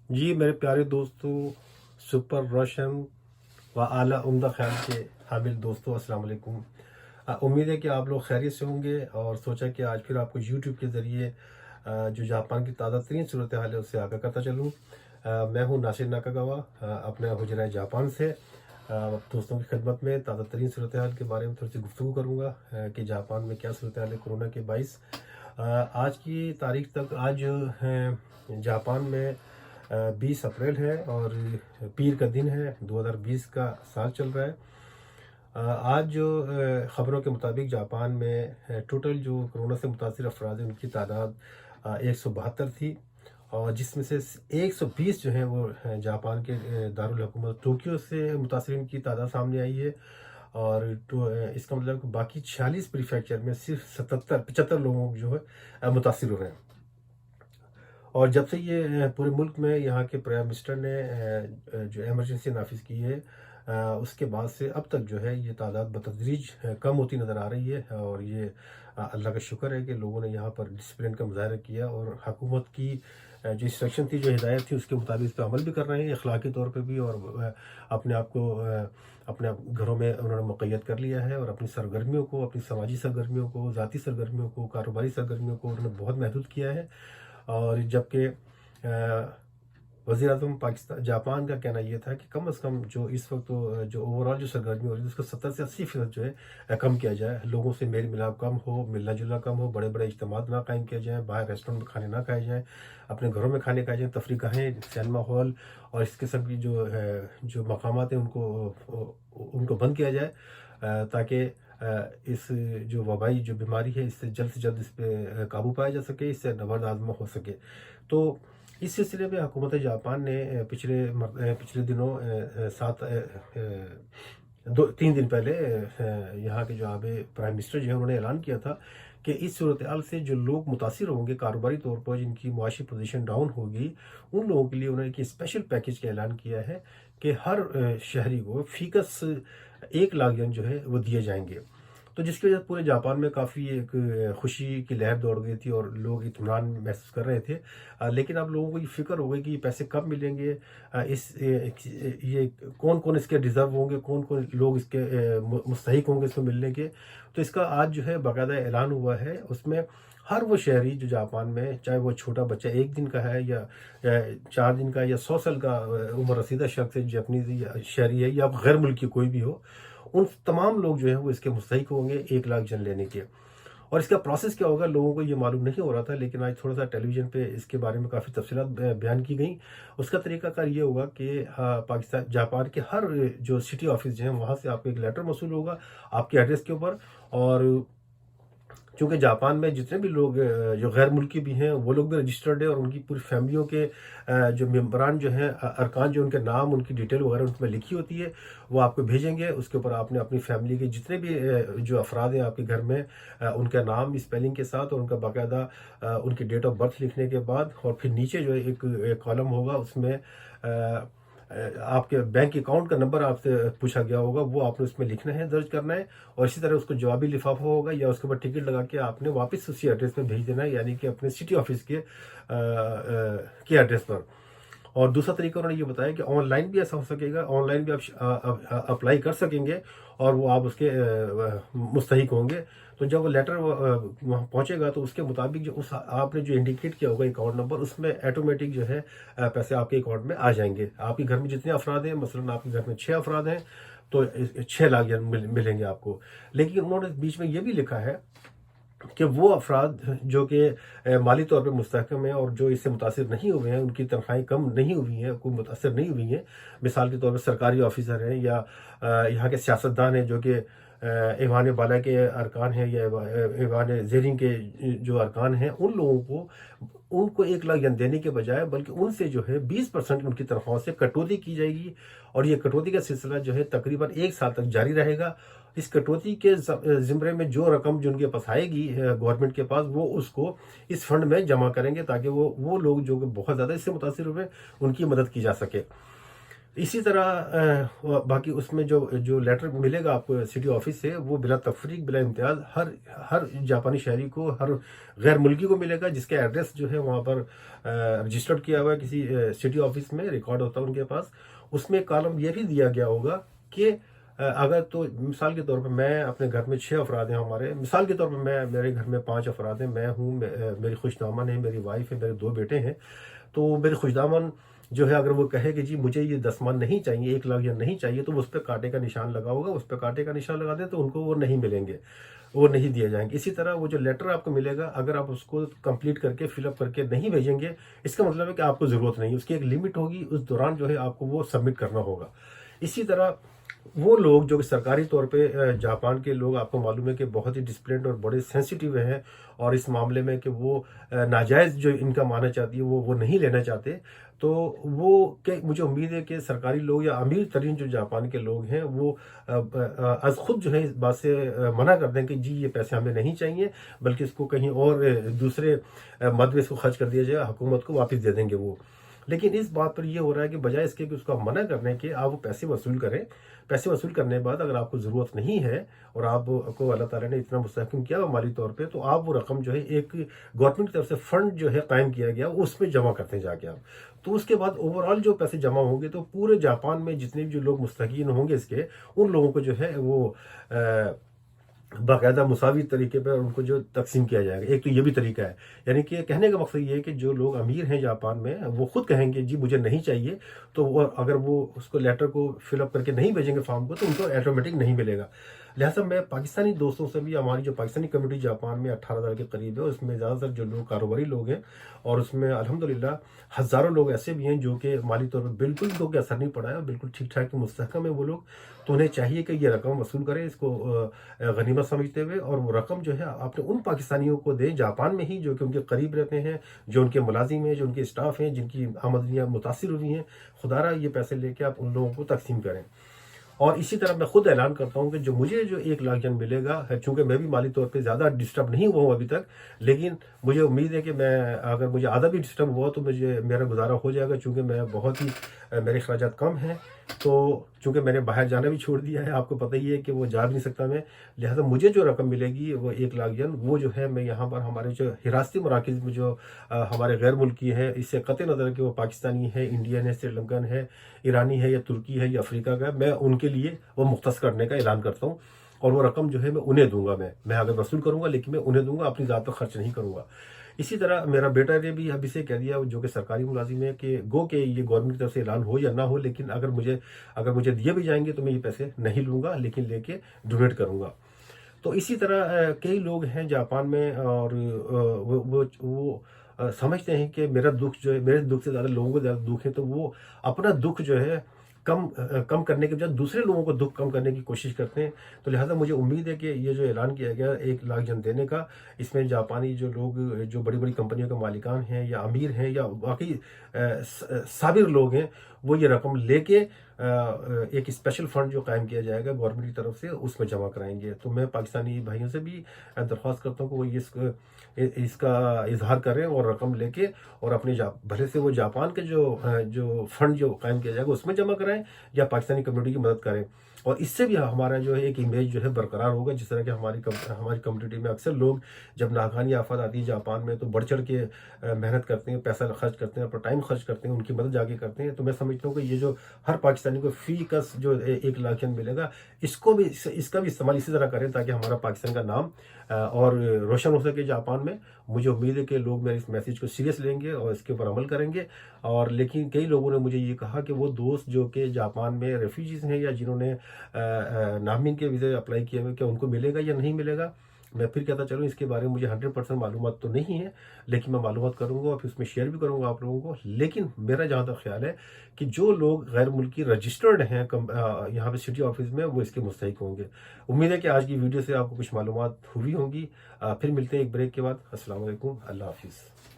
جی میرے پیارے دوستوں، سپر روشن و اعلیٰ عمدہ خیال کے حامل دوستوں، السلام علیکم۔ امید ہے کہ آپ لوگ خیریت سے ہوں گے، اور سوچا کہ آج پھر آپ کو یوٹیوب کے ذریعے جو جاپان کی تازہ ترین صورتحال ہے اس سے آگاہ کرتا چلوں۔ میں ہوں ناصر ناکاگاوا، اپنے حجرہ جاپان سے دوستوں کی خدمت میں تازہ ترین صورتحال کے بارے میں تھوڑی سی گفتگو کروں گا کہ جاپان میں کیا صورتحال ہے کورونا کے باعث۔ آج کی تاریخ تک آج جاپان میں 20 اپریل ہے اور پیر کا دن ہے، 2020 کا سال چل رہا ہے۔ آج جو خبروں کے مطابق جاپان میں ٹوٹل جو کرونا سے متاثر افراد ہیں ان کی تعداد 172 تھی، اور جس میں سے 120 جو ہیں وہ جاپان کے دارالحکومت ٹوکیو سے متاثرین کی تعداد سامنے آئی ہے، اور اس کا مطلب کہ باقی 46 پریفیکچر میں صرف 75 لوگوں جو ہے متاثر ہو رہے ہیں۔ اور جب سے یہ پورے ملک میں یہاں کے پرائم منسٹر نے جو ایمرجنسی نافذ کی ہے، اس کے بعد سے اب تک جو ہے یہ تعداد بتدریج کم ہوتی نظر آ رہی ہے، اور یہ اللہ کا شکر ہے کہ لوگوں نے یہاں پر ڈسپلن کا مظاہرہ کیا، اور حکومت کی جو انسٹرکشن تھی، جو ہدایت تھی، اس کے مطابق اس پہ عمل بھی کر رہے ہیں اخلاقی طور پہ بھی، اور اپنے آپ کو اپنے گھروں میں انہوں نے مقید کر لیا ہے، اور اپنی سرگرمیوں کو، اپنی سماجی سرگرمیوں کو، ذاتی سرگرمیوں کو، کاروباری سرگرمیوں کو انہوں نے بہت محدود کیا ہے۔ اور جبکہ وزیر اعظم پاکستان جاپان کا کہنا یہ تھا کہ کم از کم جو اس وقت جو اوور آل جو سرگرمی ہو رہی ہے اس کو 70 سے 80% جو ہے کم کیا جائے، لوگوں سے میل ملاپ کم ہو، ملنا جلنا کم ہو، بڑے بڑے اجتماعات نہ قائم کیا جائیں، باہر ریسٹورنٹ میں کھانے نہ کھائے جائیں، اپنے گھروں میں کھانے کھائے جائیں، تفریح گاہیں، سینما ہال اور اس قسم کی جو مقامات ہیں ان کو بند کیا جائے، تاکہ اس جو وبائی جو بیماری ہے اس سے جلد اس پہ قابو پایا جا سکے، اس سے نبرد آزما ہو سکے۔ تو اس سلسلے میں حکومت جاپان نے پچھلے دنوں 3 دن پہلے یہاں کے جو پرائم منسٹر جو ہے انہوں نے اعلان کیا تھا کہ اس صورتحال سے جو لوگ متاثر ہوں گے کاروباری طور پر، جن کی معاشی پوزیشن ڈاؤن ہوگی، ان لوگوں کے لیے انہوں نے ایک اسپیشل پیکج کا اعلان کیا ہے کہ ہر شہری کو فیکس 1 لاکھ ین جو ہے وہ دیے جائیں گے۔ تو جس کی وجہ سے پورے جاپان میں کافی ایک خوشی کی لہر دوڑ گئی تھی، اور لوگ اطمینان محسوس کر رہے تھے۔ لیکن اب لوگوں کو یہ فکر ہو گئی کہ یہ پیسے کب ملیں گے، یہ کون کون اس کے ڈیزرو ہوں گے، کون کون لوگ اس کے مستحق ہوں گے اس کو ملنے کے۔ تو اس کا آج جو ہے باقاعدہ اعلان ہوا ہے، اس میں ہر وہ شہری جو جاپان میں، چاہے وہ چھوٹا بچہ 1 دن کا ہے یا 4 دن کا یا 100 سال کا عمر رسیدہ شخص ہے، جاپنیز شہری ہے یا غیر ملکی کوئی بھی ہو، ان تمام لوگ جو ہیں وہ اس کے مستحق ہوں گے 1 لاکھ جن لینے کے۔ اور اس کا پروسیس کیا ہوگا لوگوں کو یہ معلوم نہیں ہو رہا تھا، لیکن آج تھوڑا سا ٹیلی ویژن پہ اس کے بارے میں کافی تفصیلات بیان کی گئیں۔ اس کا طریقہ کار یہ ہوگا کہ جاپان کے ہر جو سٹی آفس جو ہیں وہاں سے آپ کو ایک لیٹر موصول ہوگا آپ کے ایڈریس کے اوپر، اور چونکہ جاپان میں جتنے بھی لوگ جو غیر ملکی بھی ہیں وہ لوگ بھی رجسٹرڈ ہیں، اور ان کی پوری فیملیوں کے جو ممبران جو ہیں، ارکان جو ان کے نام، ان کی ڈیٹیل وغیرہ ان میں لکھی ہوتی ہے، وہ آپ کو بھیجیں گے۔ اس کے اوپر آپ نے اپنی فیملی کے جتنے بھی جو افراد ہیں آپ کے گھر میں، ان کا نام اسپیلنگ کے ساتھ اور ان کا باقاعدہ ان کی ڈیٹ آف برتھ لکھنے کے بعد، اور پھر نیچے جو ہے ایک کالم ہوگا، اس میں آپ کے بینک اکاؤنٹ کا نمبر آپ سے پوچھا گیا ہوگا، وہ آپ نے اس میں لکھنا ہے، درج کرنا ہے، اور اسی طرح اس کو جوابی لفافہ ہوگا یا اس کے اوپر ٹکٹ لگا کے آپ نے واپس اسی ایڈریس پہ بھیج دینا ہے، یعنی کہ اپنے سٹی آفس کے ایڈریس پر۔ اور دوسرا طریقہ انہوں نے یہ بتایا کہ آن لائن بھی ایسا ہو سکے گا، آن لائن بھی آپ اپلائی کر سکیں گے، اور وہ آپ اس کے مستحق ہوں گے۔ تو جب وہ لیٹر وہاں پہنچے گا تو اس کے مطابق جو آپ نے جو انڈیکیٹ کیا ہوگا اکاؤنٹ نمبر، اس میں آٹومیٹک جو ہے پیسے آپ کے اکاؤنٹ میں آ جائیں گے۔ آپ کے گھر میں جتنے افراد ہیں، مثلاً آپ کے گھر میں 6 افراد ہیں تو 6 لاکھ ملیں گے آپ کو۔ لیکن انہوں نے بیچ میں یہ بھی لکھا ہے کہ وہ افراد جو کہ مالی طور پہ مستحکم ہیں اور جو اس سے متاثر نہیں ہوئے ہیں، ان کی تنخواہیں کم نہیں ہوئی ہیں، کوئی متاثر نہیں ہوئی ہیں، مثال کے طور پہ سرکاری آفیسر ہیں یا یہاں کے سیاستدان ہیں جو کہ ایوان بالا کے ارکان ہیں یا ایوان زیریں کے جو ارکان ہیں، ان لوگوں کو 1 لاکھ ین دینے کے بجائے بلکہ ان سے جو ہے 20% ان کی تنخواہ سے کٹوتی کی جائے گی، اور یہ کٹوتی کا سلسلہ جو ہے تقریباً 1 سال تک جاری رہے گا۔ اس کٹوتی کے زمرے میں جو رقم جو ان کے پاس آئے گی گورنمنٹ کے پاس، وہ اس کو اس فنڈ میں جمع کریں گے، تاکہ وہ لوگ جو کہ بہت زیادہ اس سے متاثر ہوئے ان کی مدد کی جا سکے۔ इसी तरह बाकी उसमें जो जो लेटर मिलेगा आपको सिटी ऑफिस से, वो बिला तफरीक बिला इम्तियाज हर हर जापानी शहरी को, हर गैर मुल्की को मिलेगा, जिसका एड्रेस जो है वहाँ पर रजिस्टर्ड किया हुआ है किसी सिटी ऑफिस में, रिकॉर्ड होता है उनके पास। उसमें कॉलम ये भी दिया गया होगा कि अगर तो मिसाल के तौर पर मैं अपने घर में 6 अफराद हैं हमारे, मिसाल के तौर पर मेरे घर में 5 अफराद हैं, मैं हूँ, मेरी खुशदामन है, मेरी वाइफ है, मेरे 2 बेटे हैं। तो मेरे खुशदामन जो है अगर वो कहे कि जी मुझे ये 10 मन नहीं चाहिए, 1 लाख या नहीं चाहिए, तो उस पर कांटे का निशान लगा होगा, उस पर कांटे का निशान लगा दें तो उनको वो नहीं मिलेंगे, वो नहीं दिए जाएंगे। इसी तरह वो जो लेटर आपको मिलेगा, अगर आप उसको कंप्लीट करके फिलअप करके नहीं भेजेंगे, इसका मतलब है कि आपको ज़रूरत नहीं, उसकी एक लिमिट होगी, उस दौरान जो है आपको वो सबमिट करना होगा। इसी तरह वो लोग जो कि सरकारी तौर पे जापान के लोग, आपको मालूम है कि बहुत ही डिसिप्लिन और बड़े सेंसिटिव हैं, और इस मामले में कि वो नाजायज़ जो इनकम आना चाहती है वो नहीं लेना चाहते। तो वो कि मुझे उम्मीद है कि सरकारी लोग या अमीर तरीन जो जापान के लोग हैं वो अज खुद जो है इस बात से मना कर दें कि जी ये पैसे हमें नहीं चाहिए, बल्कि इसको कहीं और दूसरे मद में इसको खर्च कर दिया जाए, हुकूमत को वापस दे देंगे वो। लेकिन इस बात पर यह हो रहा है कि बजाय इसके कि उसको आप मना करने के, आप वो पैसे वसूल करें। पैसे वसूल करने के बाद अगर आपको ज़रूरत नहीं है और आपको अल्लाह ताला ने इतना मुस्तहकम किया हुआ माली तौर पे, तो आप वो रकम जो है एक गवर्नमेंट की तरफ से फंड जो है कायम किया गया, उसमें जमा करते हैं जाके आप। तो उसके बाद ओवरऑल जो पैसे जमा होंगे, तो पूरे जापान में जितने भी जो लोग मुस्तकीन होंगे इसके, उन लोगों को जो है वो बाकायदा मुसावी तरीके पर उनको जो तकसीम किया जाएगा। एक तो ये भी तरीका है, यानी कि कहने का मकसद ये है कि जो लोग अमीर हैं जापान में, वो खुद कहेंगे जी मुझे नहीं चाहिए, तो वो अगर वो उसको लेटर को फिलअप करके नहीं भेजेंगे फॉर्म को, तो उनको ऑटोमेटिक नहीं मिलेगा। लिहाजा मैं पाकिस्तानी दोस्तों से भी, हमारी जो पाकिस्तानी कम्युनिटी जापान में 18,000 के करीब है, उसमें ज़्यादातर जो लोग कारोबारी लोग हैं, और उसमें अल्हम्दुलिल्लाह हज़ारों लोग ऐसे भी हैं जो कि माली तौर पर बिल्कुल तो कोई असर नहीं पड़ा है, बिल्कुल ठीक ठाक मुस्तहकम है वो लोग। तो उन्हें चाहिए कि ये रकम वसूल करें, इसको गनीमत समझते हुए, और वो रकम जो है आपने उन पाकिस्तानियों को दें जापान में ही, जो कि उनके करीब रहते हैं, जो उनके मुलाजिम हैं, जो उनके स्टाफ हैं, जिनकी आमदनियाँ मुतासिर हुई हैं। खुदारा ये पैसे लेके आप उन लोगों को तकसीम करें। और इसी तरह मैं खुद ऐलान करता हूं कि जो मुझे जो 1 लाख जन मिलेगा, चूंकि मैं भी माली तौर पे ज़्यादा डिस्टर्ब नहीं हुआ हूं अभी तक, लेकिन मुझे उम्मीद है कि मैं, अगर मुझे आधा भी डिस्टर्ब हुआ तो मेरा गुजारा हो जाएगा, चूंकि मैं बहुत ही मेरे अखराजात कम हैं। तो चूंकि मैंने बाहर जाना भी छोड़ दिया है, आपको पता ही है कि वो जा भी नहीं सकता मैं, लिहाजा मुझे जो रकम मिलेगी वो 1 लाख जन, वो जो है मैं यहाँ पर हमारे जो हिरासती मराकज़ में जो हमारे गैर मुल्की है, इससे कतई नज़र कि वो पाकिस्तानी है, इंडियन है, श्रीलंकन है, ईरानी है, या तुर्की है, या अफ्रीका का, मैं उनके लिए वो मुख्तस करने का ऐलान करता हूँ। और वो रकम जो है मैं उन्हें दूंगा, मैं अगर वसूल करूंगा, लेकिन मैं उन्हें दूंगा, अपनी ज़ात पर खर्च नहीं करूंगा। इसी तरह मेरा बेटा ने भी अभी से कह दिया, जो कि सरकारी मुलाजिम है, कि गो के ये गवर्नमेंट की तरफ से ऐलान हो या ना हो, लेकिन अगर मुझे दिए भी जाएंगे तो मैं ये पैसे नहीं लूंगा, लेकिन लेके डोनेट करूंगा। तो इसी तरह कई लोग हैं जापान में, और वो समझते हैं कि मेरा दुख जो है, मेरे दुख से ज़्यादा लोगों को ज़्यादा दुख है, तो वो अपना दुख जो है कम करने के बजाय दूसरे लोगों को दुख कम करने की कोशिश करते हैं। तो लिहाजा मुझे उम्मीद है कि ये जो ऐलान किया गया 1 लाख जन देने का, इसमें जापानी जो लोग, जो बड़ी बड़ी कंपनियों के मालिकान हैं, या अमीर हैं, या बाकी साबिर लोग हैं, वो ये रकम लेके एक स्पेशल फंड जो कायम किया जाएगा गवर्नमेंट की तरफ से, उसमें जमा कराएंगे। तो मैं पाकिस्तानी भाइयों से भी दरख्वास्त करता हूँ कि वो इसका इजहार करें, और रकम लेके और अपने भले से वो जापान के जो फंड जो कायम किया जाएगा उसमें जमा कराएं, या पाकिस्तानी कम्युनिटी की मदद करें। और इससे भी हमारा जो है एक इमेज जो है बरकरार होगा। जिस तरह कि हमारी कम्युनिटी में अक्सर लोग जब नाकानी आफत आती है जापान में, तो बढ़ चढ़ के मेहनत करते हैं, पैसा खर्च करते हैं, अपना टाइम खर्च करते हैं, उनकी मदद जाके करते हैं। तो मैं समझता हूँ कि ये जो हर पाकिस्तानी को फी का जो 1 लाख मिलेगा, इसका भी इस्तेमाल इसी तरह करें, ताकि हमारा पाकिस्तान का नाम और रोशन हो सके जापान में। मुझे उम्मीद है कि लोग मेरे इस मैसेज को सीरियस लेंगे और इसके ऊपर अमल करेंगे। और लेकिन कई लोगों ने मुझे ये कहा कि वो दोस्त जो कि जापान में रेफ्यूजीज हैं, या जिन्होंने नामिन के वीज़े अप्लाई किए हुए, क्या उनको मिलेगा या नहीं मिलेगा। मैं फिर कहता चलूँ, इसके बारे में मुझे 100% मालूमात तो नहीं है, लेकिन मैं मालूमात करूँगा और फिर उसमें शेयर भी करूँगा आप लोगों को। लेकिन मेरा जहाँ तक ख्याल है कि जो लोग गैर मुल्की रजिस्टर्ड हैं यहाँ पे सिटी ऑफिस में, वो इसके मुस्तहिक होंगे। उम्मीद है कि आज की वीडियो से आपको कुछ मालूमात हुई होंगी। फिर मिलते हैं एक ब्रेक के बाद। अस्सलाम वालेकुम, अल्लाह हाफिज़।